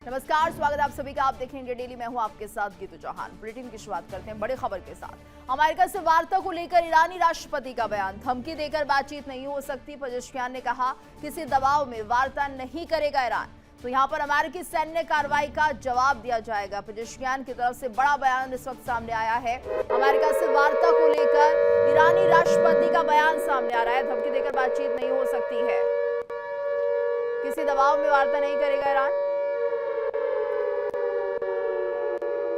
नमस्कार, स्वागत है आप सभी का। आप देखें इंडिया डेली। मैं हूं आपके साथ गीतू चौहान। बुलेटिन की शुरुआत करते हैं बड़ी खबर के साथ। अमेरिका से वार्ता को लेकर ईरानी राष्ट्रपति का बयान। धमकी देकर बातचीत नहीं हो सकती। पेजेश्कियान ने कहा किसी दबाव में वार्ता नहीं करेगा ईरान। तो यहां पर अमेरिकी सैन्य कार्रवाई का जवाब दिया जाएगा। पेजेश्कियान की तरफ से बड़ा बयान इस वक्त सामने आया है। अमेरिका से वार्ता को लेकर ईरानी राष्ट्रपति का बयान सामने आ रहा है। धमकी देकर बातचीत नहीं हो सकती है, किसी दबाव में वार्ता नहीं करेगा ईरान।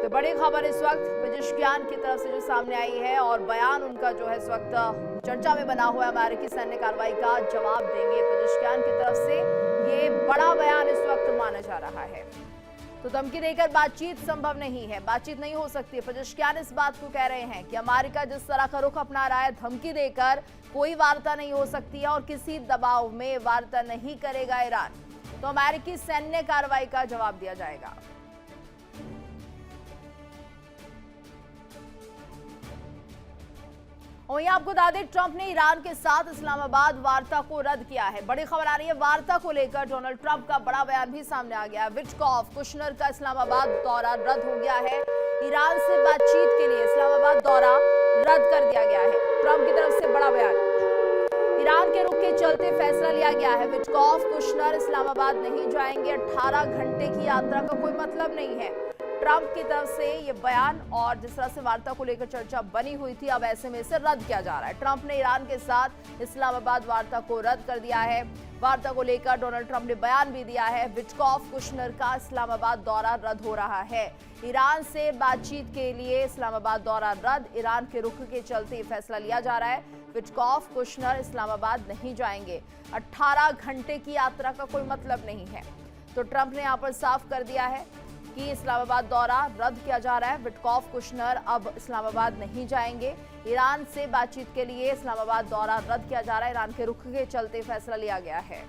तो बड़ी खबर इस वक्त पेजेश्कियान की तरफ से जो सामने आई है और बयान उनका जो है इस वक्त चर्चा में बना हुआ है। अमेरिकी सैन्य कार्रवाई का जवाब देंगे पेजेश्कियान की तरफ से, ये बड़ा बयान इस वक्त माना जा रहा है। तो धमकी देकर बातचीत संभव नहीं है, बातचीत नहीं हो सकती है। पेजेश्कियान इस बात को कह रहे हैं कि अमेरिका जिस तरह का रुख अपना रहा है, धमकी देकर कोई वार्ता नहीं हो सकती है और किसी दबाव में वार्ता नहीं करेगा ईरान। तो अमेरिकी सैन्य कार्रवाई का जवाब दिया जाएगा। वहीं आपको बता दें, ट्रंप ने ईरान के साथ इस्लामाबाद वार्ता को रद्द किया है। बड़ी खबर आ रही है वार्ता को लेकर। डोनाल्ड ट्रंप का बड़ा बयान भी सामने आ गया है। विटकॉफ कुशनर का इस्लामाबाद दौरा रद्द हो गया है। ईरान से बातचीत के लिए इस्लामाबाद दौरा रद्द कर दिया गया है। ट्रंप की तरफ से बड़ा बयान। ईरान के रुख के चलते फैसला लिया गया है। विटकॉफ कुशनर इस्लामाबाद नहीं जाएंगे। 18 घंटे की यात्रा का कोई मतलब नहीं है। ट्रंप की तरफ से ये बयान और जिस तरह से वार्ता को लेकर चर्चा बनी हुई थी, अब ऐसे में इसे रद्द किया जा रहा है। ट्रंप ने ईरान के साथ इस्लामाबाद वार्ता को रद्द कर दिया है। वार्ता को लेकर डोनाल्ड ट्रंप ने बयान भी दिया है। विटकॉफ कुशनर का इस्लामाबाद दौरा रद्द हो रहा है। ईरान से बातचीत के लिए इस्लामाबाद दौरा रद्द। ईरान के रुख के चलते फैसला लिया जा रहा है। विटकॉफ कुशनर इस्लामाबाद नहीं जाएंगे। 18 घंटे की यात्रा का कोई मतलब नहीं है। तो ट्रंप ने यहाँ पर साफ कर दिया है कि इस्लामाबाद दौरा रद्द किया जा रहा है। विटकॉफ कुशनर अब इस्लामाबाद नहीं जाएंगे। ईरान से बातचीत के लिए इस्लामाबाद दौरा रद्द किया जा रहा है। ईरान के रुख के चलते फैसला लिया गया है।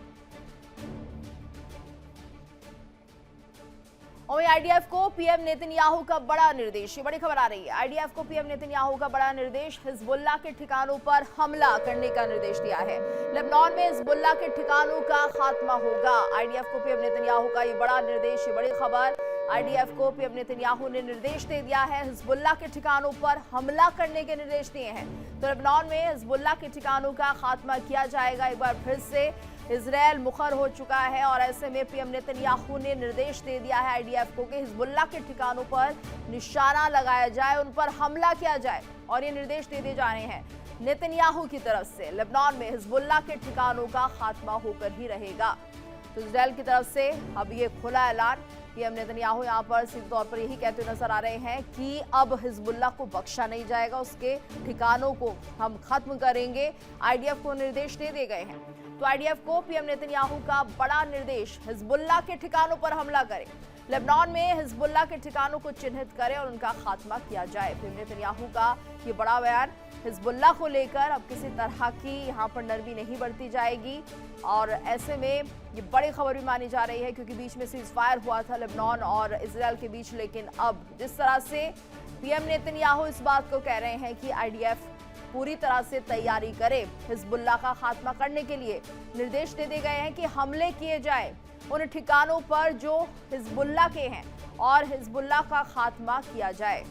और आईडीएफ को पीएम नेतन्याहू का बड़ा निर्देश। ये बड़ी खबर आ रही है। आईडीएफ को पीएम नेतन्याहू का बड़ा निर्देश। हिजबुल्लाह के ठिकानों पर हमला करने का निर्देश दिया है। लेबनान में हिजबुल्लाह के ठिकानों का खात्मा होगा। आईडीएफ को पीएम नेतन्याहू का ये बड़ा निर्देश। ये बड़ी खबर। आईडीएफ को पीएम नेतन्याहू ने निर्देश दे दिया है। हिजबुल्लाह के ठिकानों पर हमला करने के निर्देश दिए हैं। तो लेबनान में हिजबुल्लाह के ठिकानों का खात्मा किया जाएगा। एक बार फिर से इजरायल मुखर हो चुका है और ऐसे में पीएम नेतन्याहू ने निर्देश दे दिया है आईडीएफ को कि हिजबुल्लाह के ठिकानों पर निशाना लगाया जाए, उन पर हमला किया जाए। और ये निर्देश दे दिए जा रहे हैं नेतन्याहू की तरफ से। लेबनान में हिजबुल्लाह के ठिकानों का खात्मा होकर ही रहेगा। तो इजरायल की तरफ से अब ये खुला ऐलान। पीएम नेतन्याहू यहाँ पर सीधे तौर पर यही कहते नजर आ रहे हैं कि अब हिजबुल्लाह को बख्शा नहीं जाएगा, उसके ठिकानों को हम खत्म करेंगे। आईडीएफ को निर्देश दे दिए गए हैं। तो आईडीएफ को पीएम नेतन्याहू का बड़ा निर्देश, हिजबुल्लाह के ठिकानों पर हमला करें, लेबनान में हिजबुल्लाह के ठिकानों को चिन्हित करें और उनका खात्मा किया जाए। पीएम नेतन्याहू का ये बड़ा बयान। हिजबुल्लाह को लेकर अब किसी तरह की यहाँ पर नरमी नहीं बरती जाएगी और ऐसे में ये बड़ी खबर भी मानी जा रही है क्योंकि बीच में सीज फायर हुआ था लेबनान और इजरायल के बीच। लेकिन अब जिस तरह से पीएम नेतन्याहू इस बात को कह रहे हैं कि आईडीएफ पूरी तरह से तैयारी करे हिजबुल्लाह का खात्मा करने के लिए, निर्देश दे दिए गए हैं कि हमले किए जाए उन ठिकानों पर जो हिजबुल्लाह के हैं और हिजबुल्लाह का खात्मा किया जाए।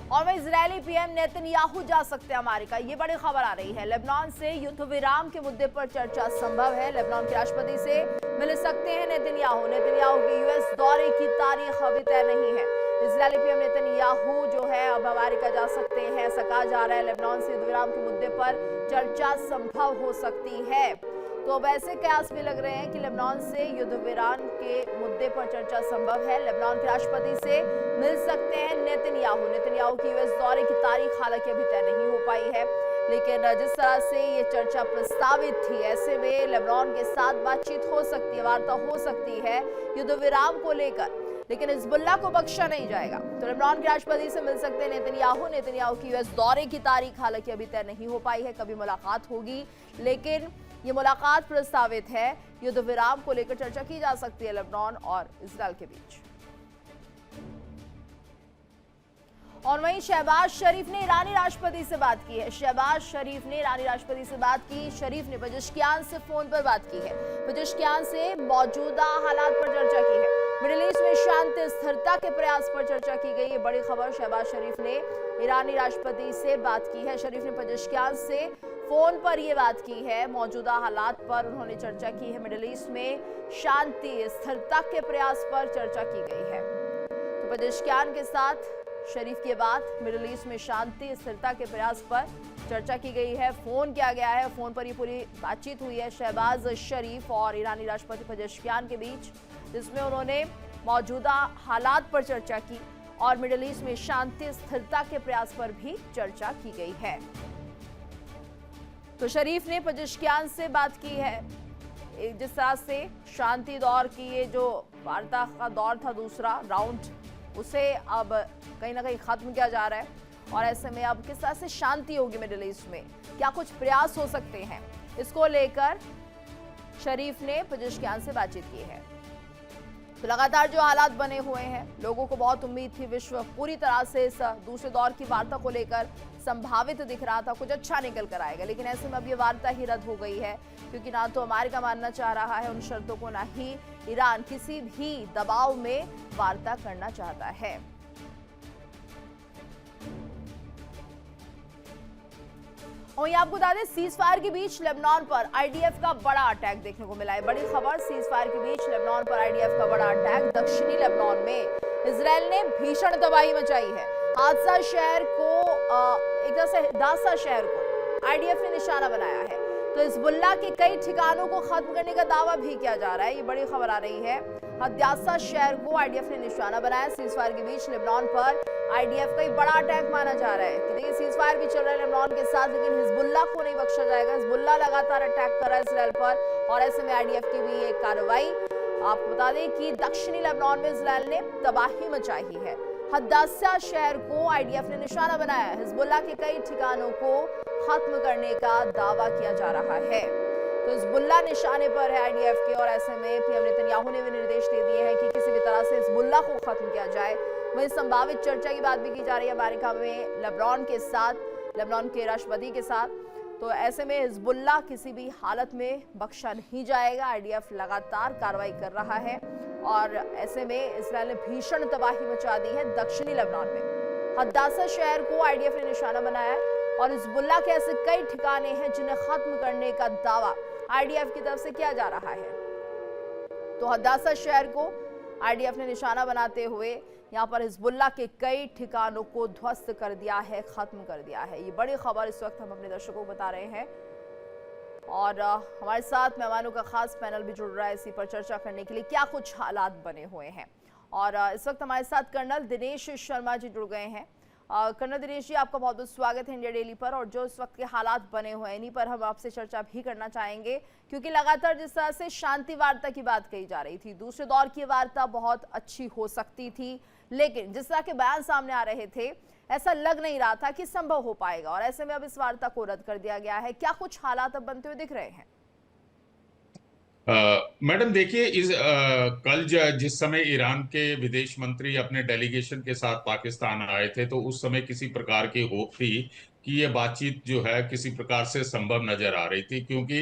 और में इजरायली पीएम नेतन्याहू जा सकते हैं अमेरिका, ये बड़ी खबर आ रही है। लेबनान से युद्ध विराम के मुद्दे पर चर्चा संभव है। लेबनान के राष्ट्रपति से मिल सकते हैं नेतन्याहू। नेतन्याहू के यूएस दौरे की तारीख अभी तय नहीं है। इजरायली पीएम नेतन्याहू जो है अब अमेरिका जा सकते हैं, ऐसा कहा जा रहा है। लेबनान से युद्ध विराम के मुद्दे पर चर्चा संभव हो सकती है। तो अब ऐसे कयास भी लग रहे हैं कि लेबनान से युद्ध विराम के मुद्दे पर चर्चा संभव है। लेबनान के राष्ट्रपति से मिल सकते हैं नेतन्याहू। नेतन्याहू की यूएस दौरे की तारीख हालांकि अभी तय नहीं हो पाई है, लेकिन जिस तरह से ये चर्चा प्रस्तावित थी, ऐसे में लेबनान के साथ बातचीत हो सकती है, वार्ता हो सकती है युद्ध विराम को लेकर, लेकिन हिजबुल्लाह को बख्शा नहीं जाएगा। तो लेबनान के राष्ट्रपति से मिल सकते हैं नेतन्याहू। नेतन्याहू की यूएस दौरे की तारीख हालांकि अभी तय नहीं हो पाई है, कभी मुलाकात होगी, लेकिन ये मुलाकात प्रस्तावित है। युद्ध विराम को लेकर चर्चा की जा सकती है लेबनान और इजरायल के बीच। और वहीं शहबाज शरीफ ने ईरानी राष्ट्रपति से बात की है। शहबाज शरीफ ने ईरानी राष्ट्रपति से बात की। शरीफ ने पजेश्कियान से फोन पर बात की है। पजेश्कियान से मौजूदा हालात पर चर्चा की है। मिडिल ईस्ट में शांति स्थिरता के प्रयास पर चर्चा की गई। ये बड़ी खबर, शहबाज शरीफ ने ईरानी राष्ट्रपति से बात की है। शरीफ ने पजेश्कियान से फोन पर यह बात की है। मौजूदा हालात पर उन्होंने चर्चा की है। मिडिल ईस्ट में शांति स्थिरता के प्रयास पर चर्चा की गई है। तो पजेश्कियान के साथ शरीफ के बाद मिडिल ईस्ट में शांति स्थिरता के प्रयास पर चर्चा की गई है। फोन किया गया है, फोन पर ये पूरी बातचीत हुई है शहबाज शरीफ और ईरानी राष्ट्रपति पजेश्कियान के बीच, जिसमें उन्होंने मौजूदा हालात पर चर्चा की और मिडिल ईस्ट में शांति स्थिरता के प्रयास पर भी चर्चा की गई है। तो शरीफ ने पजेश्कियान से बात की है। जिस तरह से शांति दौर की ये जो वार्ता का दौर था, दूसरा राउंड, उसे अब कहीं ना कहीं खत्म किया जा रहा है और ऐसे में अब किस तरह से शांति होगी मिडिल ईस्ट में, क्या कुछ प्रयास हो सकते हैं, इसको लेकर शरीफ ने पजेश्कियान से बातचीत की है। तो लगातार जो हालात बने हुए हैं, लोगों को बहुत उम्मीद थी, विश्व पूरी तरह से इस दूसरे दौर की वार्ता को लेकर संभावित दिख रहा था, कुछ अच्छा निकल कर आएगा, लेकिन ऐसे में अब ये वार्ता ही रद्द हो गई है, क्योंकि ना तो अमेरिका मानना चाह रहा है उन शर्तों को, ना ही ईरान किसी भी दबाव में वार्ता करना चाहता है। और ये आपको बता दें, सीज फायर के बीच लेबनान पर आईडीएफ का बड़ा अटैक देखने को मिला है। बड़ी खबर, सीज फायर के बीच लेबनान पर आईडीएफ का बड़ा अटैक। दक्षिणी लेबनान में इजराइल ने भीषण तबाही मचाई है। हादसा शहर को एक तरह से हदासा शहर को आईडीएफ ने निशाना बनाया है। तो हिजबुल्लाह के कई ठिकानों को खत्म करने का दावा भी किया जा रहा है। ये बड़ी खबर आ रही है। हदासा शहर को आईडीएफ ने निशाना बनाया। सीज फायर के बीच लेबनान पर आईडीएफ का एक बड़ा अटैक माना जा रहा है कि देखिए, सीज फायर भी चल रहा है लेबनान के साथ, लेकिन हिजबुल्लाह को नहीं बख्शा जाएगा। हिजबुल्लाह लगातार अटैक कर रहा है इसराइल पर और ऐसे में आईडीएफ की भी एक कार्रवाई। आपको बता दें कि दक्षिणी लेबनान में इसराइल ने तबाही मचाई है। हदासा शहर को आईडीएफ ने निशाना बनाया है। हिजबुल्लाह के कई ठिकानों को खत्म करने का दावा किया जा रहा है। तो हिजबुल्लाह निशाने पर है आईडीएफ के और ऐसे में पीएम नेतन्याहू ने भी निर्देश दे दिए हैं कि किसी भी तरह से हिजबुल्लाह को खत्म किया जाए। वहीं संभावित चर्चा की बात भी की जा रही है अमेरिका में लेबनान के साथ, लेबनान के राष्ट्रपति के साथ। तो ऐसे में हिजबुल्लाह किसी भी हालत में बख्शा नहीं जाएगा। आईडीएफ लगातार कार्रवाई कर रहा है और ऐसे में इसराइल ने भीषण तबाही मचा दी है दक्षिणी लेबनान में। हदासा शहर को आईडीएफ ने निशाना बनाया है और हिजबुल्लाह के ऐसे कई ठिकाने हैं जिन्हें खत्म करने का दावा आईडीएफ की तरफ से किया जा रहा है। तो हदासा शहर को आईडीएफ ने निशाना बनाते हुए यहाँ पर हिजबुल्लाह के कई ठिकानों को ध्वस्त कर दिया है, खत्म कर दिया है। ये बड़ी खबर इस वक्त हम अपने दर्शकों को बता रहे हैं और हमारे साथ मेहमानों का खास पैनल भी जुड़ रहा है इसी पर चर्चा करने के लिए क्या कुछ हालात बने हुए हैं। और इस वक्त हमारे साथ कर्नल दिनेश शर्मा जी जुड़ गए हैं। कर्नल दिनेश जी, आपका बहुत बहुत स्वागत है इंडिया डेली पर। और जो इस वक्त के हालात बने हुए हैं इन्हीं पर हम आपसे चर्चा भी करना चाहेंगे, क्योंकि लगातार जिस तरह से शांति वार्ता की बात कही जा रही थी, दूसरे दौर की वार्ता बहुत अच्छी हो सकती थी, लेकिन जिस तरह के बयान सामने आ रहे थे ऐसा लग नहीं रहा था कि संभव हो पाएगा और ऐसे में अब इस वार्ता को रद्द कर दिया गया है। क्या कुछ हालात अब बनते हुए दिख रहे हैं? मैडम देखिए, कल जिस समय ईरान के विदेश मंत्री अपने डेलीगेशन के साथ पाकिस्तान आए थे, तो उस समय किसी प्रकार की होप थी कि ये बातचीत जो है किसी प्रकार से संभव नजर आ रही थी, क्योंकि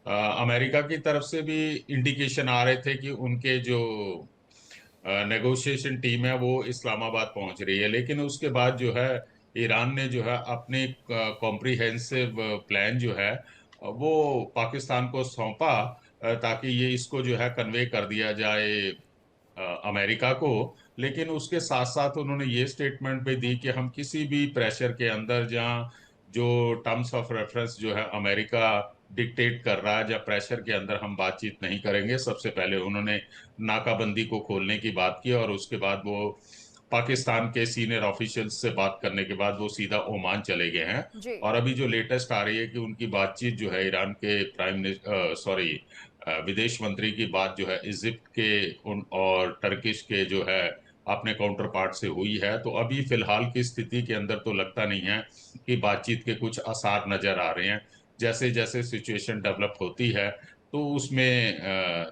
अमेरिका की तरफ से भी इंडिकेशन आ रहे थे कि उनके जो नेगोशिएशन टीम है वो इस्लामाबाद पहुंच रही है। लेकिन उसके बाद जो है ईरान ने जो है अपने कॉम्प्रिहेंसिव प्लान जो है वो पाकिस्तान को सौंपा, ताकि ये इसको जो है कन्वे कर दिया जाए अमेरिका को। लेकिन उसके साथ साथ उन्होंने ये स्टेटमेंट भी दी कि हम किसी भी प्रेशर के अंदर, जहाँ जो टर्म्स ऑफ रेफरेंस जो है अमेरिका डिक्टेट कर रहा है, या प्रेशर के अंदर हम बातचीत नहीं करेंगे। सबसे पहले उन्होंने नाकाबंदी को खोलने की बात की और उसके बाद वो पाकिस्तान के सीनियर ऑफिशियल्स से बात करने के बाद वो सीधा ओमान चले गए हैं। और अभी जो लेटेस्ट आ रही है कि उनकी बातचीत जो है ईरान के विदेश मंत्री की बात जो है इजिप्ट के और टर्किश के जो है अपने काउंटर पार्ट से हुई है। तो अभी फिलहाल की स्थिति के अंदर तो लगता नहीं है कि बातचीत के कुछ आसार नजर आ रहे हैं। जैसे जैसे सिचुएशन डेवलप होती है तो उसमें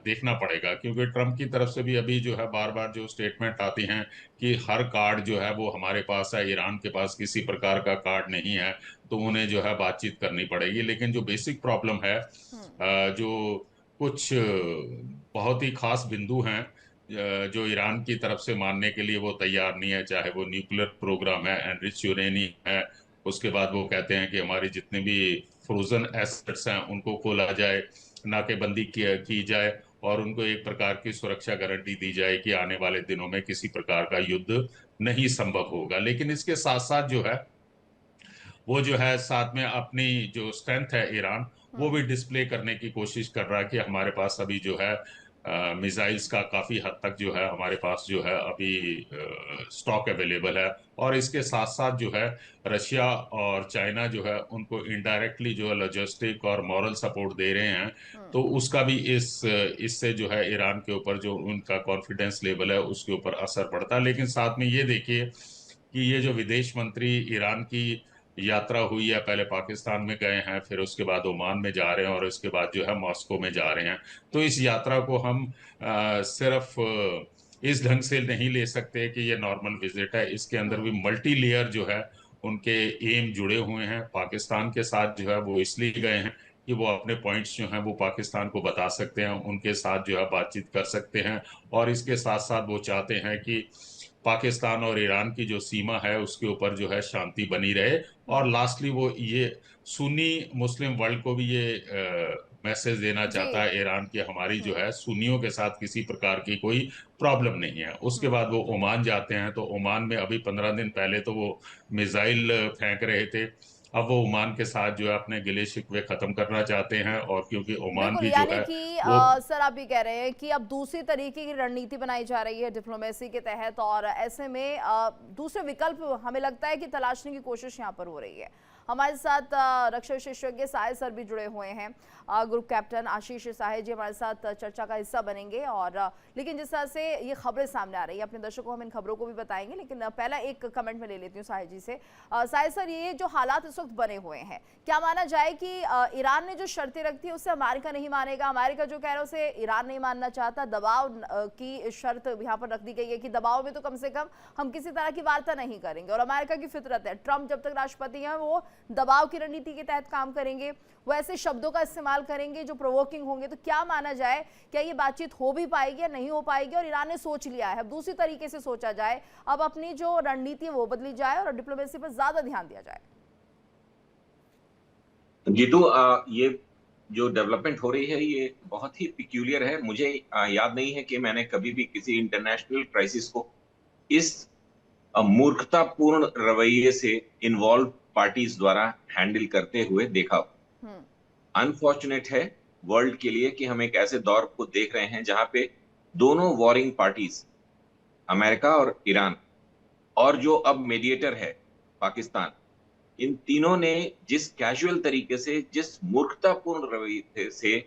देखना पड़ेगा, क्योंकि ट्रम्प की तरफ से भी अभी जो है बार बार जो स्टेटमेंट आती हैं कि हर कार्ड जो है वो हमारे पास है, ईरान के पास किसी प्रकार का कार्ड नहीं है, तो उन्हें जो है बातचीत करनी पड़ेगी। लेकिन जो बेसिक प्रॉब्लम है, हम्म। जो कुछ बहुत ही खास बिंदु हैं जो ईरान की तरफ से मानने के लिए वो तैयार नहीं है, चाहे वो न्यूक्लियर प्रोग्राम है, एनरिच यूरेनियम है। उसके बाद वो कहते हैं कि हमारी जितने भी फ्रोजन एसेट्स हैं उनको खोला जाए, नाकेबंदी की जाए, और उनको एक प्रकार की सुरक्षा गारंटी दी जाए कि आने वाले दिनों में किसी प्रकार का युद्ध नहीं संभव होगा। लेकिन इसके साथ साथ जो है वो जो है साथ में अपनी जो स्ट्रेंथ है ईरान, वो हम्म। भी डिस्प्ले करने की कोशिश कर रहा है कि हमारे पास अभी जो है मिसाइल्स का काफी हद तक जो है हमारे पास जो है अभी स्टॉक अवेलेबल है। और इसके साथ साथ जो है रशिया और चाइना जो है उनको इनडायरेक्टली जो है लॉजिस्टिक और मॉरल सपोर्ट दे रहे हैं। हम्म। तो उसका भी इससे जो है ईरान के ऊपर जो उनका कॉन्फिडेंस लेवल है उसके ऊपर असर पड़ता है। लेकिन साथ में ये देखिए कि ये जो विदेश मंत्री ईरान की यात्रा हुई है, पहले पाकिस्तान में गए हैं, फिर उसके बाद ओमान में जा रहे हैं, और उसके बाद जो है मॉस्को में जा रहे हैं। तो इस यात्रा को हम सिर्फ इस ढंग से नहीं ले सकते कि ये नॉर्मल विजिट है। इसके अंदर भी हम्म। मल्टी लेयर जो है उनके एम जुड़े हुए हैं। पाकिस्तान के साथ जो है वो इसलिए गए हैं कि वो अपने पॉइंट्स जो हैं वो पाकिस्तान को बता सकते हैं, उनके साथ जो है बातचीत कर सकते हैं। और इसके साथ साथ वो चाहते हैं कि पाकिस्तान और ईरान की जो सीमा है उसके ऊपर जो है शांति बनी रहे। और हम्म। लास्टली वो ये सुन्नी मुस्लिम वर्ल्ड को भी ये मैसेज देना जी। चाहता है ईरान की हमारी जो हम्म। है सुन्नियों के साथ किसी प्रकार की कोई प्रॉब्लम नहीं है। उसके हम्म। बाद वो ओमान जाते हैं, तो ओमान में अभी 15 दिन पहले तो वो मिसाइल फेंक रहे थे। अब वो ओमान के साथ जो है अपने गिले शिकवे खत्म करना चाहते हैं, और क्योंकि ओमान बिल्कुल, भी जो यानी है कि वो सर आप ये कह रहे हैं कि अब दूसरी तरीके की रणनीति बनाई जा रही है डिप्लोमेसी के तहत, और ऐसे में दूसरे विकल्प हमें लगता है कि तलाशने की कोशिश यहाँ पर हो रही है। हमारे साथ रक्षा विशेषज्ञ साहे सर भी जुड़े हुए हैं, ग्रुप कैप्टन आशीष साहे जी हमारे साथ चर्चा का हिस्सा बनेंगे। और लेकिन जिस तरह से ये खबरें सामने आ रही है, अपने दर्शकों को हम इन खबरों को भी बताएंगे, लेकिन पहला एक कमेंट में ले लेती हूँ साहे जी से। साहे सर, ये जो हालात इस वक्त बने हुए हैं, क्या माना जाए कि ईरान ने जो शर्तें रखी है उससे अमेरिका नहीं मानेगा? अमेरिका जो कह रहा है उसे ईरान नहीं मानना चाहता, दबाव की शर्त यहाँ पर रख दी गई है कि दबाव में तो कम से कम हम किसी तरह की वार्ता नहीं करेंगे। और अमेरिका की फितरत है, ट्रंप जब तक राष्ट्रपति हैं वो दबाव की रणनीति के तहत काम करेंगे, वो ऐसे शब्दों का इस्तेमाल करेंगे जो प्रोवोकिंग होंगे। तो क्या माना जाए, क्या ये बातचीत हो भी पाएगी या नहीं हो पाएगी? और ईरान ने सोच लिया है, अब दूसरी तरीके से सोचा जाए, अब अपनी जो रणनीति है वो बदली जाए और डिप्लोमेसी पर ज्यादा ध्यान दिया जाए। जीतू, ये जो डेवलपमेंट हो रही है ये बहुत ही पिक्यूलियर है। मुझे याद नहीं है कि मैंने कभी भी किसी इंटरनेशनल क्राइसिस को इस मूर्खतापूर्ण रवैये से इन्वॉल्व पार्टीज द्वारा हैंडल करते हुए देखा। हम्म। अनफॉर्चुनेट है वर्ल्ड के लिए कि हम एक ऐसे दौर को देख रहे हैं जहां पे दोनों वॉरिंग पार्टीज, अमेरिका और ईरान, और जो अब मीडिएटर है पाकिस्तान, इन तीनों ने जिस कैजुअल तरीके से, जिस मूर्खतापूर्ण रवैये से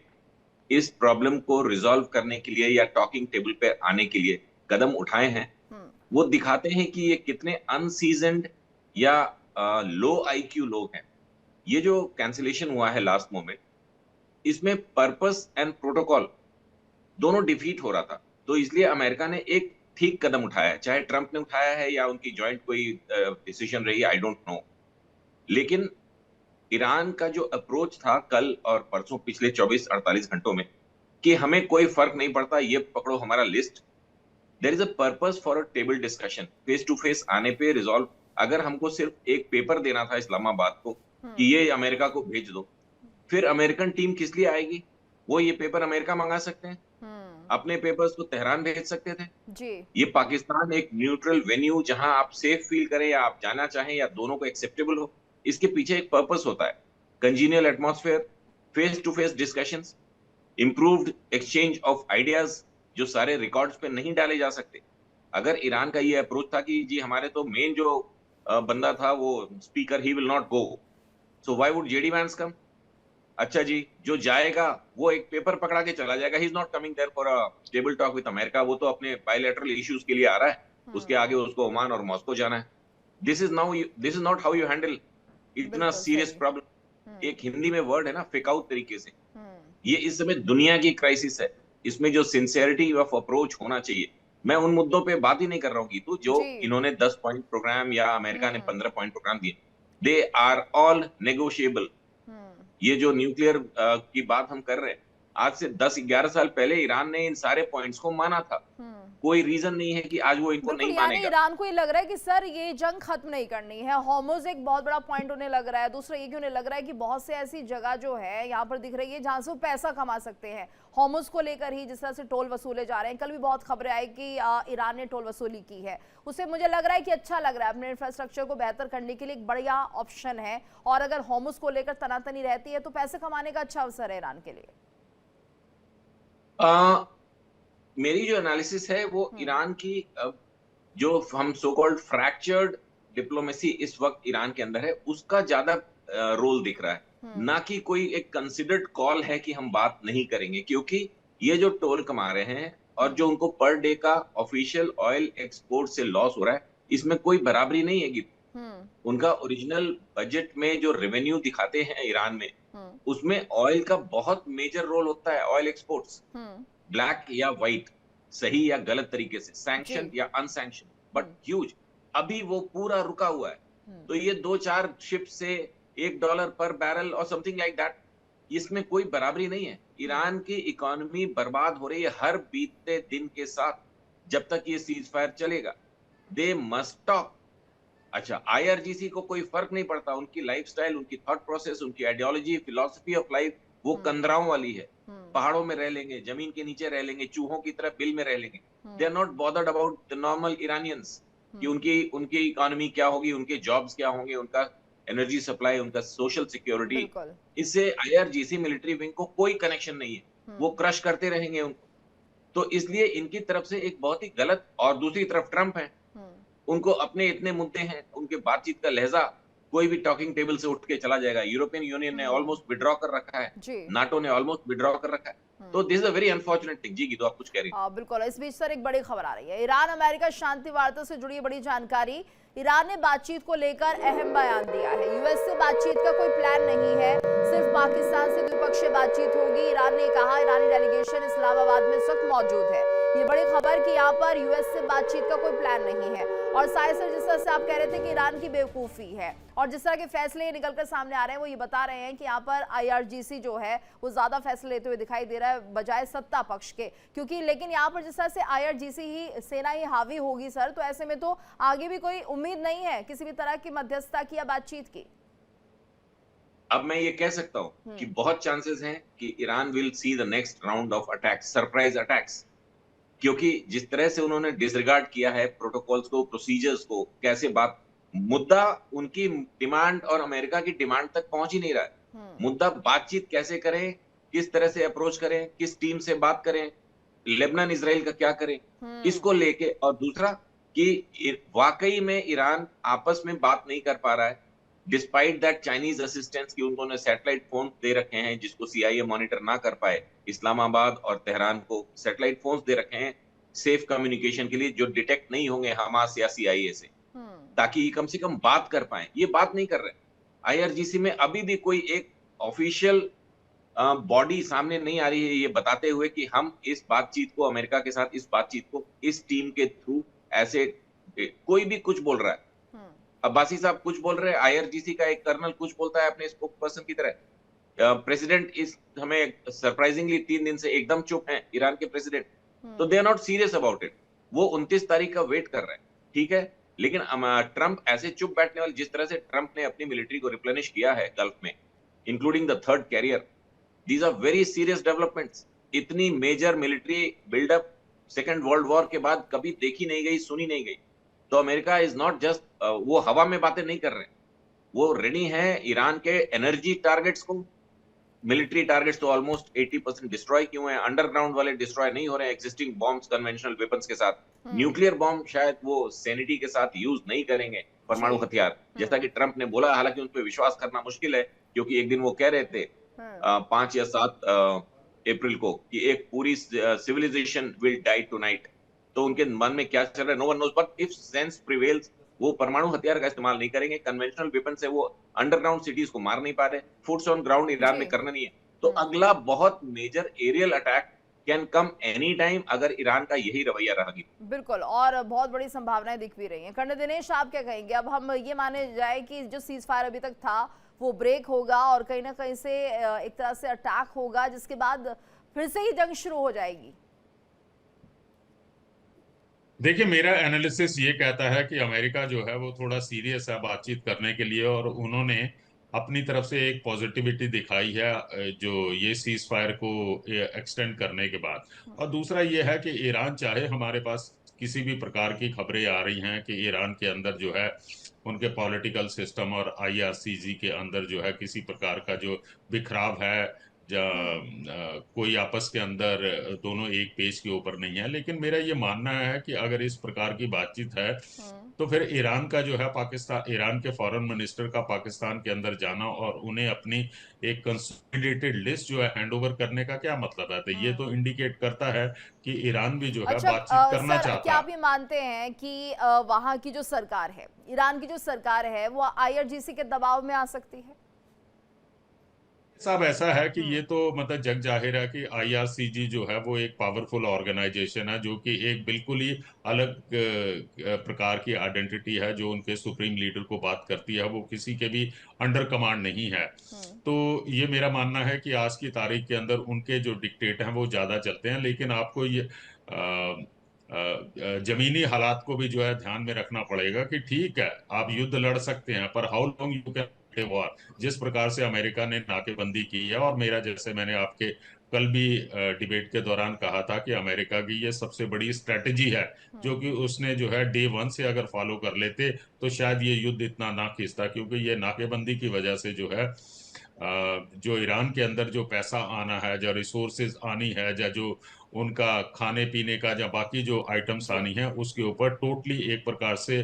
इस प्रॉब्लम को रिजॉल्व करने के लिए या टॉकिंग टेबल पे आने के लिए कदम उठाए हैं, वो दिखाते हैं कि ये कितने अनसीजन्ड या लो आईक्यू लोग हैं। ये जो कैंसिलेशन हुआ है लास्ट मोमेंट, इसमें पर्पस एंड प्रोटोकॉल दोनों डिफीट हो रहा था। तो इसलिए अमेरिका ने एक ठीक कदम उठाया है, चाहे ट्रंप ने उठाया है या उनकी जॉइंट कोई डिसीजन रही, आई डोंट नो। लेकिन ईरान का जो अप्रोच था कल और परसों, पिछले 24-48 घंटों में, कि हमें कोई फर्क नहीं पड़ता, ये पकड़ो हमारा list, there is a purpose for a table discussion, face to face आने पे रिजॉल्व। अगर हमको सिर्फ एक पेपर देना था इस्लामाबाद को कि ये अमेरिका को भेज दो, फिर अमेरिकन टीम किस लिए आएगी? वो ये पेपर अमेरिका मंगा सकते हैं, अपने पेपर्स तो तेहरान भेज सकते थे जी। ये पाकिस्तान एक न्यूट्रल वेन्यू जहां आप सेफ फील करें या आप जाना चाहें या दोनों को एक्सेप्टेबल हो, इसके पीछे एक पर्पस होता है। Congenial atmosphere, face to face discussions, improved exchange of ideas, जो सारे रिकॉर्ड्स पे नहीं डाले जा सकते। अगर ईरान का ये अप्रोच था कि जी हमारे तो मेन जो बंदा था वो speaker, he will not go, so why would JD Vance come? अच्छा जी, जो जाएगा वो एक पेपर पकड़ा के चला जाएगा, he is not coming there for a table talk with America, वो तो अपने बायलैटरल इश्यूज के लिए आ रहा है, उसके आगे उसको ओमान और मॉस्को जाना है। This is not how you handle इतना सीरियस प्रॉब्लम। एक हिंदी में वर्ड है ना, फेक आउट तरीके से। ये इस समय दुनिया की क्राइसिस है। इसमें जो सिंसियरिटी ऑफ अप्रोच होना चाहिए, मैं उन मुद्दों पे बात ही नहीं कर रहा हूँ गीतू, जो जी। इन्होंने 10 पॉइंट प्रोग्राम या अमेरिका ने हम्म 15 पॉइंट प्रोग्राम दिए, दे आर ऑल नेगोशिएबल। हम्म ये जो न्यूक्लियर की बात हम कर रहे हैं, आज से 10-11 साल पहले ईरान ने इन सारे पॉइंट्स को माना था। हम्म कोई रीजन नहीं है कि आज वो इनको बिल्कुल, नहीं यानी मानेगा। ईरान को ये लग रहा है कि सर ये जंग खत्म नहीं करनी है। हॉर्मुज एक बहुत बड़ा पॉइंट उन्हें लग रहा है। दूसरा ये कि उन्हें लग रहा है कि बहुत से ऐसी जगह जो है यहाँ पर दिख रही है जहां से वो पैसा कमा सकते हैं। हॉर्मुज को लेकर ही जिस तरह से टोल वसूले जा रहे हैं, कल भी बहुत खबरें आई कि ईरान ने टोल वसूली की है। उससे मुझे लग रहा है कि अच्छा लग रहा है, अपने इंफ्रास्ट्रक्चर को बेहतर करने के लिए एक बढ़िया ऑप्शन है। और अगर हॉर्मुज को लेकर तनातनी रहती है तो पैसे कमाने का अच्छा अवसर है ईरान के लिए। मेरी जो एनालिसिस है वो हम्म ईरान की जो हम सो कॉल्ड फ्रैक्चर्ड डिप्लोमेसी इस वक्त ईरान के अंदर है, उसका ज्यादा रोल दिख रहा है। हम्म ना कि कोई एक कंसिडर्ड कॉल है कि हम बात नहीं करेंगे, क्योंकि ये जो टोल कमा रहे हैं और जो हम्म उनको पर डे का ऑफिशियल ऑयल एक्सपोर्ट से लॉस हो रहा है, इसमें कोई बराबरी नहीं है। हम्म उनका ओरिजिनल बजट में जो रेवेन्यू दिखाते हैं ईरान में, हम्म उसमें ऑयल का बहुत मेजर रोल होता है। ऑयल एक्सपोर्ट्स, हम्म ब्लैक या व्हाइट, सही या गलत तरीके से, जी। सैंक्शन या अनसैंक्शन, बट हम्म ह्यूज। अभी वो पूरा रुका हुआ है। हम्म तो ये 2-4 शिप से $1 पर बैरल और समथिंग लाइक दैट, इसमें कोई बराबरी नहीं है। हम्म ईरान की इकोनॉमी बर्बाद हो रही है हर बीतते दिन के साथ, जब तक ये सीज फायर चलेगा। They must stop. अच्छा, आईआरजीसी को कोई फर्क नहीं पड़ता, उनकी लाइफस्टाइल, उनकी थॉट प्रोसेस, उनकी आइडियोलॉजी, फिलॉसफी ऑफ लाइफ वो हम्म कंदराओं वाली है। हम्म पहाड़ों में रह लेंगे, जमीन के नीचे रह लेंगे, चूहों की तरह बिल में रह लेंगे। They are hmm not bothered about the normal Iranians कि हम्म उनकी उनकी इकोनॉमी क्या होगी, उनके जॉब्स क्या होंगे, उनका एनर्जी सप्लाई, उनका सोशल सिक्योरिटी। बिल्कुल। इससे आईआरजीसी मिलिट्री विंग को कोई कनेक्शन नहीं है। वो हम्म क्रश करते रहेंगे उनको। तो इसलिए इनकी तरफ से एक बहुत ही गलत, और दूसरी तरफ ट्रंप है, हम्म उनको अपने इतने मुद्दे हैं, उनके बातचीत का लहजा कोई भी टॉकिंग टेबल से उठ के चला जाएगा। यूरोपियन यूनियन ने हम्म ऑलमोस्ट विड्रॉ कर रखा है, जी। नाटो ने ऑलमोस्ट विड्रॉ कर रखा है। तो hmm this is a very unfortunate thing. जी की तो आप कुछ कह रही हाँ बिल्कुल। इस बीच सर एक बड़ी खबर आ रही है, ईरान अमेरिका शांति वार्ता से जुड़ी बड़ी जानकारी। ईरान ने बातचीत को लेकर अहम बयान दिया है। यूएस से बातचीत का कोई प्लान नहीं है, सिर्फ पाकिस्तान से द्विपक्षीय बातचीत होगी। ईरान ने कहा, ईरानी डेलीगेशन इस्लामाबाद में इस वक्त मौजूद है। ये बड़ी खबर कि यहाँ पर यूएस से बातचीत का कोई प्लान नहीं है। और साहिर सर, जिस तरह से आप कह रहे थे कि ईरान की बेवकूफ़ी है और जिस तरह के फैसले निकलकर सामने आ रहे हैं, वो ये बता रहे हैं कि यहाँ पर आईआरजीसी जो है वो ज़्यादा फैसले लेते हुए दिखाई दे रहा है बजाय सत्ता पक्ष के। क्योंकि लेकिन यहाँ पर जिस तरह से आईआरजीसी ही सेना ही हावी होगी सर, तो ऐसे में तो आगे भी कोई उम्मीद नहीं है किसी भी तरह की मध्यस्थता की या बातचीत की। अब मैं ये कह सकता हूं कि बहुत चांसेस हैं कि Iran will see the next round of attacks, surprise attacks. क्योंकि जिस तरह से उन्होंने डिसरिगार्ड किया है प्रोटोकॉल्स को, प्रोसीजर्स को, कैसे बात, मुद्दा उनकी डिमांड और अमेरिका की डिमांड तक पहुंच ही नहीं रहा है। मुद्दा बातचीत कैसे करें, किस तरह से अप्रोच करें, किस टीम से बात करें, लेबनान इसराइल का क्या करें, इसको लेके। और दूसरा कि वाकई में ईरान आपस में बात नहीं कर पा रहा है, डिस्पाइट दैट चाइनीज असिस्टेंस की उन्होंने सैटेलाइट फोन दे रखे हैं जिसको सीआईए मॉनिटर ना कर पाए। इस्लामाबाद और तेहरान को सैटेलाइट फोन्स दे रखे हैं सेफ कम्युनिकेशन के लिए, जो डिटेक्ट नहीं होंगे हमास या सीआईए से, ताकि कम से कम बात कर पाए। ये बात नहीं कर रहे। आईआरजीसी में अभी भी कोई एक ऑफिशियल बॉडी सामने नहीं आ रही है ये बताते हुए कि हम इस बातचीत को, अमेरिका के साथ इस बातचीत को इस टीम के थ्रू ऐसे, कोई भी कुछ बोल रहा है। अब्बासी साहब कुछ बोल रहे हैं, आईआरजीसी का एक कर्नल कुछ बोलता है अपने स्पोक पर्सन की तरह। प्रेसिडेंट इस हमें सरप्राइजिंगली 3 दिन से एकदम चुप हैं ईरान के प्रेसिडेंट। तो they are not serious about it. वो 29 तारीख का वेट कर रहे हैं, ठीक है। लेकिन ट्रंप ऐसे चुप बैठने वाले, जिस तरह से ट्रंप ने अपनी मिलिट्री को रिप्लेनिश किया है गल्फ में, including the 3rd carrier, these are very serious developments. इतनी major military buildup second world war के बाद कभी देखी नहीं गई, सुनी नहीं गई। तो अमेरिका इज नॉट जस्ट, वो हवा में बातें नहीं कर रहे, वो रेडी है ईरान के एनर्जी टारगेट्स को, मिलिट्री टारगेट्स तो ऑलमोस्ट 80% डिस्ट्रॉय किए हुए हैं, अंडरग्राउंड वाले डिस्ट्रॉय नहीं हो रहे हैं एग्जिस्टिंग बॉम्ब्स, कन्वेंशनल वेपन्स के साथ। न्यूक्लियर बॉम्ब शायद वो सैनिटी के साथ यूज नहीं करेंगे, परमाणु हथियार, जैसा कि ट्रंप ने बोला। हालांकि उन पर विश्वास करना मुश्किल है, क्योंकि एक दिन वो कह रहे थे 5 या 7 अप्रैल को कि एक पूरी सिविलाइजेशन विल डाई टुनाइट। तो उनके मन में क्या चल रहा है, no one knows, but if sense prevails, वो परमाणु हथियार का इस्तेमाल नहीं करेंगे। कन्वेंशनल वेपन से वो अंडरग्राउंड सिटीज को मार नहीं पा रहे, फुट्स ऑन ग्राउंड ईरान में करना नहीं है। तो अगला बहुत major aerial attack can come any time अगर ईरान का यही रवैया रहेगी। बिल्कुल, और बहुत बड़ी संभावनाएं दिख भी रही हैं। कर्नल दिनेश, आप क्या कहेंगे? अब हम ये माने जाए कि जो सीज फायर अभी तक था वो ब्रेक होगा और कहीं ना कहीं से एक तरह से अटैक होगा, जिसके बाद फिर से ही जंग शुरू हो जाएगी। देखिए, मेरा एनालिसिस ये कहता है कि अमेरिका जो है वो थोड़ा सीरियस है बातचीत करने के लिए, और उन्होंने अपनी तरफ से एक पॉजिटिविटी दिखाई है जो ये सीज फायर को एक्सटेंड करने के बाद। और दूसरा ये है कि ईरान चाहे, हमारे पास किसी भी प्रकार की खबरें आ रही हैं कि ईरान के अंदर जो है उनके पॉलिटिकल सिस्टम और आईआरसीजी के अंदर जो है किसी प्रकार का जो बिखराव है, कोई आपस के अंदर दोनों एक पेज के ऊपर नहीं है। लेकिन मेरा ये मानना है कि अगर इस प्रकार की बातचीत है तो फिर ईरान का जो है पाकिस्तान, ईरान के फॉरेन मिनिस्टर का पाकिस्तान के अंदर जाना और उन्हें अपनी एक कंसोलिडेटेड लिस्ट जो है हैंड ओवर करने का क्या मतलब है? तो ये तो इंडिकेट करता है कि ईरान भी जो है अच्छा, बातचीत करना सर, चाहता क्या है। आप ये मानते हैं कि वहां की जो सरकार है, ईरान की जो सरकार है, वो आईआरजीसी के दबाव में आ सकती है? साहब, ऐसा है कि ये तो मतलब जग जाहिर है कि आईआरसीजी जो है वो एक पावरफुल ऑर्गेनाइजेशन है, जो कि एक बिल्कुल ही अलग प्रकार की आइडेंटिटी है जो उनके सुप्रीम लीडर को बात करती है, वो किसी के भी अंडर कमांड नहीं है। तो ये मेरा मानना है कि आज की तारीख के अंदर उनके जो डिक्टेट हैं वो ज्यादा चलते हैं। लेकिन आपको ये जमीनी हालात को भी जो है ध्यान में रखना पड़ेगा कि ठीक है, आप युद्ध लड़ सकते हैं, पर how long you can war. जिस प्रकार से अमेरिका ने नाकेबंदी की है, और मेरा, जैसे मैंने आपके कल भी डिबेट के दौरान कहा था कि अमेरिका की ये सबसे बड़ी स्ट्रेटजी है, जो कि उसने जो है डे वन से अगर फॉलो कर लेते तो शायद ये युद्ध इतना ना खींचता। क्योंकि ये नाकेबंदी की वजह से जो है जो ईरान के अंदर जो पैसा आना है, जो रिसोर्सेज आनी है, या जो उनका खाने पीने का या बाकी जो आइटम्स जी। आनी है, उसके ऊपर टोटली एक प्रकार से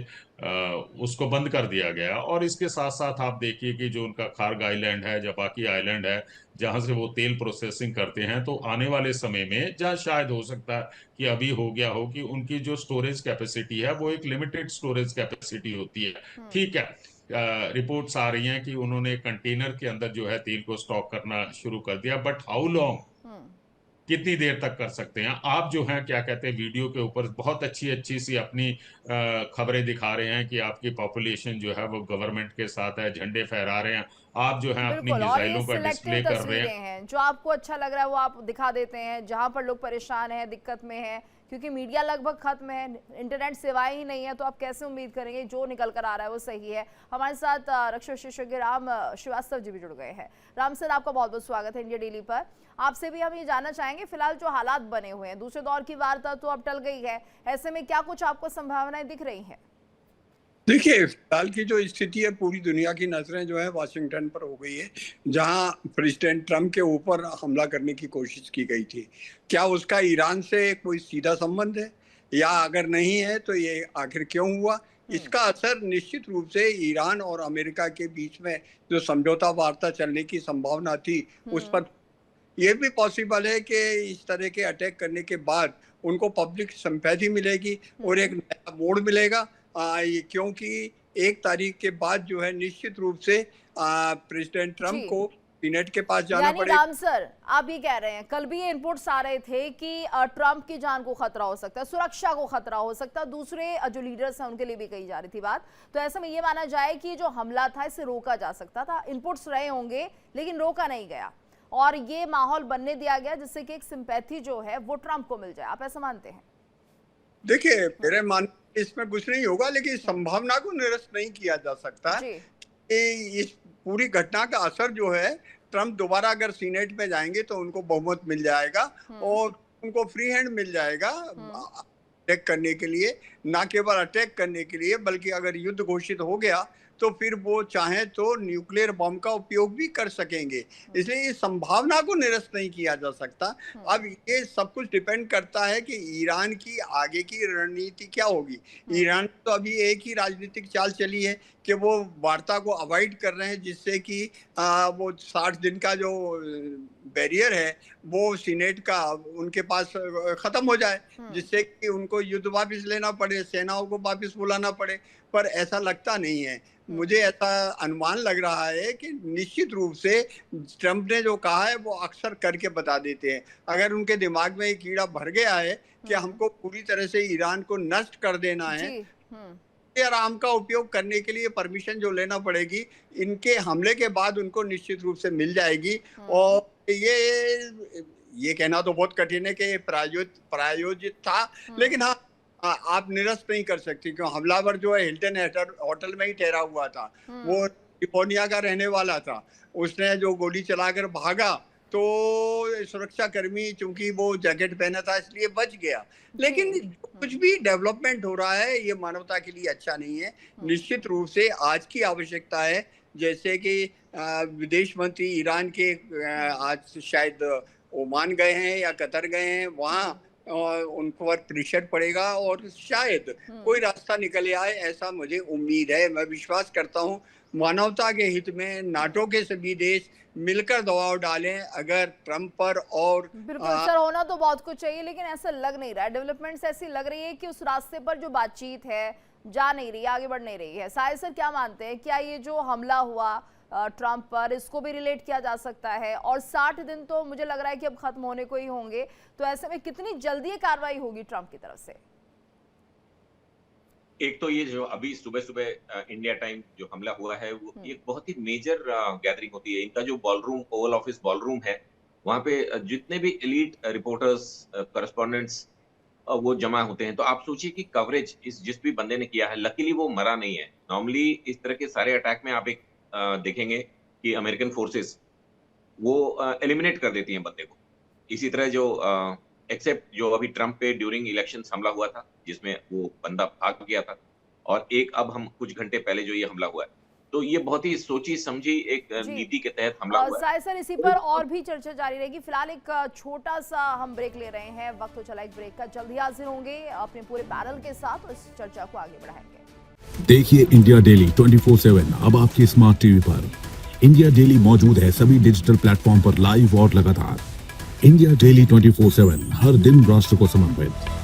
उसको बंद कर दिया गया। और इसके साथ साथ आप देखिए कि जो उनका खार्ग आइलैंड है या बाकी आइलैंड है जहां से वो तेल प्रोसेसिंग करते हैं, तो आने वाले समय में जहाँ शायद हो सकता है कि अभी हो गया हो कि उनकी जो स्टोरेज कैपेसिटी है वो एक लिमिटेड स्टोरेज कैपेसिटी होती है। ठीक है, रिपोर्ट्स आ रही हैं कि उन्होंने कंटेनर के अंदर जो है तेल को स्टॉक करना शुरू कर दिया, बट हाउ लॉन्ग, कितनी देर तक कर सकते हैं? आप जो हैं क्या कहते हैं, वीडियो के ऊपर बहुत अच्छी अच्छी सी अपनी खबरें दिखा रहे हैं कि आपकी पॉपुलेशन जो है वो गवर्नमेंट के साथ है, झंडे फहरा रहे हैं, आप जो है अपनी बिल्कुल, और ये मिसाइलों का सिलेक्टिव डिस्प्ले कर रहे हैं। तस्वीरें हैं, जो आपको अच्छा लग रहा है वो आप दिखा देते हैं, जहां पर लोग परेशान हैं, दिक्कत में हैं, क्योंकि मीडिया लगभग खत्म है, इंटरनेट सेवाएं ही नहीं है, तो आप कैसे उम्मीद करेंगे जो निकल कर आ रहा है वो सही है। हमारे साथ रक्षा विशेषज्ञ राम श्रीवास्तव जी भी जुड़ गए हैं। राम सर, आपका बहुत बहुत स्वागत है इंडिया डेली पर। आपसे भी हम ये जानना चाहेंगे, फिलहाल जो हालात बने हुए हैं, दूसरे दौर की वार्ता तो अब टल गई है, ऐसे में क्या कुछ आपको संभावनाएं दिख रही हैं? देखिए, फिलहाल की जो स्थिति है, पूरी दुनिया की नजरें जो है वाशिंगटन पर हो गई है, जहां प्रेसिडेंट ट्रंप के ऊपर हमला करने की कोशिश की गई थी। क्या उसका ईरान से कोई सीधा संबंध है, या अगर नहीं है तो ये आखिर क्यों हुआ? इसका असर निश्चित रूप से ईरान और अमेरिका के बीच में जो समझौता वार्ता चलने की संभावना थी उस पर ये भी पॉसिबल है कि इस तरह के अटैक करने के बाद उनको पब्लिक सिंपैथी मिलेगी और एक नया मोड़ मिलेगा। क्योंकि 1 तारीख के बाद जो है निश्चित रूप से प्रेसिडेंट ट्रंप जी। को सीनेट के पास जाना यानी पड़ेगा। राम सर, आप ये कह रहे हैं, कल भी ये इनपुट्स आ रहे थे कि ट्रंप की जान को खतरा हो सकता है, सुरक्षा को खतरा हो सकता है, दूसरे जो लीडर्स हैं उनके लिए भी कही जा रही थी बात। तो ऐसे में ये माना जाए कि जो हमला था इसे रोका जा सकता था, इनपुट्स रहे होंगे लेकिन रोका नहीं गया, और ये माहौल बनने दिया गया जिससे कि एक सिंपैथी जो है वो ट्रंप को मिल जाए। आप ऐसा मानते हैं? देखिए, मेरे मान इसमें कुछ नहीं होगा, लेकिन संभावना को निरस्त नहीं किया जा सकता जी। कि इस पूरी घटना का असर जो है, ट्रंप दोबारा अगर सीनेट में जाएंगे तो उनको बहुमत मिल जाएगा और उनको फ्री हैंड मिल जाएगा अटैक करने के लिए, ना केवल अटैक करने के लिए, बल्कि अगर युद्ध घोषित हो गया तो फिर वो चाहे तो न्यूक्लियर बम का उपयोग भी कर सकेंगे। इसलिए इस संभावना को निरस्त नहीं किया जा सकता। अब ये सब कुछ डिपेंड करता है कि ईरान की आगे की रणनीति क्या होगी। ईरान तो अभी एक ही राजनीतिक चाल चली है कि वो वार्ता को अवॉइड कर रहे हैं, जिससे कि वो 60 दिन का जो बैरियर है वो सीनेट का उनके पास खत्म हो जाए, जिससे कि उनको युद्ध वापस लेना पड़े, सेनाओं को वापस बुलाना पड़े। पर ऐसा लगता नहीं है। मुझे ऐसा अनुमान लग रहा है कि निश्चित रूप से ट्रंप ने जो कहा है वो अक्सर करके बता देते हैं। अगर उनके दिमाग में ये कीड़ा भर गया है कि हमको पूरी तरह से ईरान को नष्ट कर देना है, आराम का उपयोग करने के लिए परमिशन जो लेना पड़ेगी इनके हमले के बाद उनको निश्चित रूप से मिल जाएगी। और ये कहना तो बहुत कठिन है कि प्रायोजित था, लेकिन हाँ, आप निरस्त नहीं कर सकती, क्यों हमलावर जो है हिल्टन होटल में ही ठहरा हुआ था, वो कैलिफोर्निया का रहने वाला था। उसने जो गोली चलाकर भागा तो सुरक्षा कर्मी, चूंकि वो जैकेट पहना था इसलिए बच गया। लेकिन कुछ भी डेवलपमेंट हो रहा है ये मानवता के लिए अच्छा नहीं है। निश्चित रूप से आज की आवश्यकता है, जैसे कि विदेश मंत्री ईरान के आज शायद ओमान गए हैं या कतर गए हैं, वहाँ उन पर प्रेशर पड़ेगा और शायद कोई रास्ता निकल आए, ऐसा मुझे उम्मीद है। मैं विश्वास करता हूँ मानवता के हित में नाटो के सभी देश मिलकर दबाव डालें अगर ट्रंप पर। और बिल्कुल सर, होना तो बहुत कुछ चाहिए, लेकिन ऐसा लग नहीं रहा है। डेवलपमेंट्स ऐसी लग रही है कि उस रास्ते पर जो बातचीत है जा नहीं रही, आगे बढ़ नहीं रही है। साहिल सर क्या मानते हैं, क्या ये जो हमला हुआ ट्रंप पर, इसको भी रिलेट किया जा सकता है? और 60 दिन तो मुझे लग रहा है कि अब खत्म होने को ही होंगे, तो ऐसे में कितनी जल्दी ये कार्रवाई होगी ट्रंप की तरफ से? एक तो ये जो अभी सुबह सुबह इंडिया टाइम जो हमला हुआ है वो एक बहुत ही मेजर गैदरिंग होती है। इनका जो बॉलरूम, ओवल ऑफिस बॉलरूम है, वहाँ पे जितने भी एलीट रिपोर्टर्स, करस्पॉन्डेंट्स वो जमा होते हैं। तो आप सोचिए कि कवरेज जिस भी बंदे ने किया है, लकीली वो मरा नहीं है। नॉर्मली इस तरह के सारे अटैक में आप एक देखेंगे कि अमेरिकन फोर्सेस वो एलिमिनेट कर देती हैं बंदे को। इसी तरह जो एक्सेप्ट जो अभी ट्रंप पे ड्यूरिंग इलेक्शंस हमला हुआ था, जिसमें वो बंदा भाग गया था, और एक अब हम कुछ घंटे पहले जो ये हमला हुआ है, तो ये बहुत ही सोची समझी एक नीति के तहत हमला हुआ है। साहिल सर, इसी पर और भी चर्चा जारी रहेगी। फिलहाल एक छोटा सा हम ब्रेक ले रहे हैं, वक्त हो चला एक ब्रेक का। जल्दी हाजिर होंगे अपने पूरे पैनल के साथ और इस चर्चा को आगे बढ़ाएंगे। देखिए इंडिया डेली 24/7 अब आपकी स्मार्ट टीवी पर। इंडिया डेली मौजूद है सभी डिजिटल प्लेटफॉर्म पर लाइव और लगातार। इंडिया डेली 24/7 हर दिन राष्ट्र को समर्पित।